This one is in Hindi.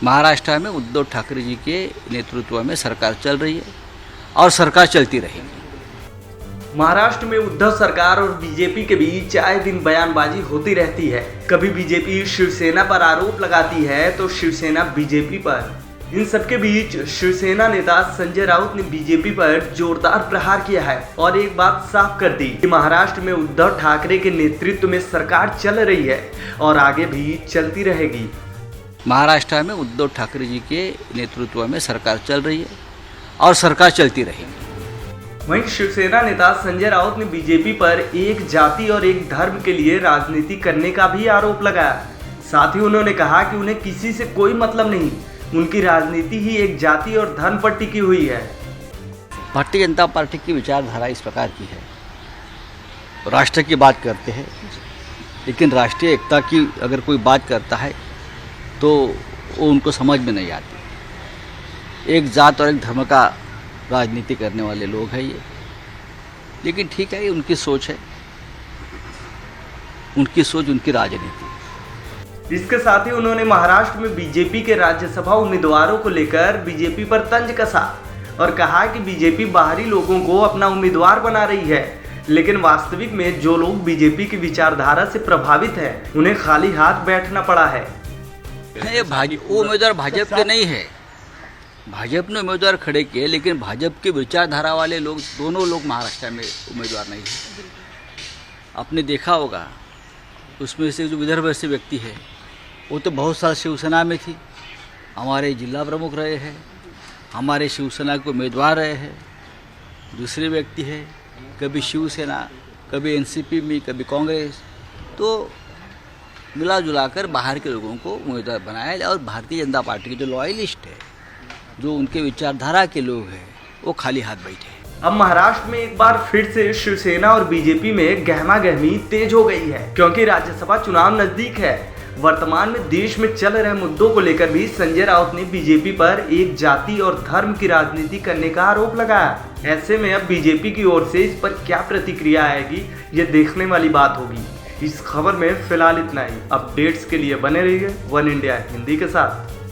महाराष्ट्र में उद्धव ठाकरे जी के नेतृत्व में सरकार चल रही है और सरकार चलती रहेगी। महाराष्ट्र में उद्धव सरकार और बीजेपी के बीच आए दिन बयानबाजी होती रहती है। कभी बीजेपी शिवसेना पर आरोप लगाती है तो शिवसेना बीजेपी पर। इन सबके बीच शिवसेना नेता संजय राउत ने बीजेपी पर जोरदार प्रहार किया है और एक बात साफ कर दी कि महाराष्ट्र में उद्धव ठाकरे के नेतृत्व में सरकार चल रही है और आगे भी चलती रहेगी। महाराष्ट्र में उद्धव ठाकरे जी के नेतृत्व में सरकार चल रही है और सरकार चलती रहेगी। वहीं शिवसेना नेता संजय राउत ने बीजेपी पर एक जाति और एक धर्म के लिए राजनीति करने का भी आरोप लगाया। साथ ही उन्होंने कहा कि उन्हें किसी से कोई मतलब नहीं, उनकी राजनीति ही एक जाति और धर्म पर टिकी हुई है। भारतीय जनता पार्टी की विचारधारा इस प्रकार की है, राष्ट्र की बात करते हैं, लेकिन राष्ट्रीय एकता की अगर कोई बात करता है तो वो उनको समझ में नहीं आती। एक जात और एक धर्म का राजनीति करने वाले लोग हैं ये, लेकिन ठीक है, ये उनकी सोच है, उनकी सोच, उनकी राजनीति। इसके साथ ही उन्होंने महाराष्ट्र में बीजेपी के राज्यसभा उम्मीदवारों को लेकर बीजेपी पर तंज कसा और कहा कि बीजेपी बाहरी लोगों को अपना उम्मीदवार बना रही है, लेकिन वास्तविक में जो लोग बीजेपी की विचारधारा से प्रभावित हैं, उन्हें खाली हाथ बैठना पड़ा है। वो उम्मीदवार भाजपा के नहीं है, भाजपा ने उम्मीदवार खड़े किए, लेकिन भाजपा की विचारधारा वाले लोग, दोनों लोग महाराष्ट्र में उम्मीदवार नहीं है। आपने देखा होगा उसमें से जो विदर्भ से व्यक्ति है वो तो बहुत साल शिवसेना में थी, हमारे जिला प्रमुख रहे हैं, हमारे शिवसेना के उम्मीदवार रहे हैं। दूसरे व्यक्ति है कभी शिवसेना, कभी एनसीपी में, कभी कांग्रेस, तो मिला जुला कर बाहर के लोगों को उम्मीदवार बनाया और भारतीय जनता पार्टी के जो लॉयलिस्ट है, जो उनके विचारधारा के लोग हैं, वो खाली हाथ बैठे। अब महाराष्ट्र में एक बार फिर से शिवसेना और बीजेपी में गहमागहमी तेज हो गई है, क्योंकि राज्यसभा चुनाव नजदीक है। वर्तमान में देश में चल रहे मुद्दों को लेकर भी संजय राउत ने बीजेपी पर एक जाति और धर्म की राजनीति करने का आरोप लगाया। ऐसे में अब बीजेपी की ओर से इस पर क्या प्रतिक्रिया आएगी, ये देखने वाली बात होगी। इस खबर में फिलहाल इतना ही। अपडेट्स के लिए बने रहिए वन इंडिया हिंदी के साथ।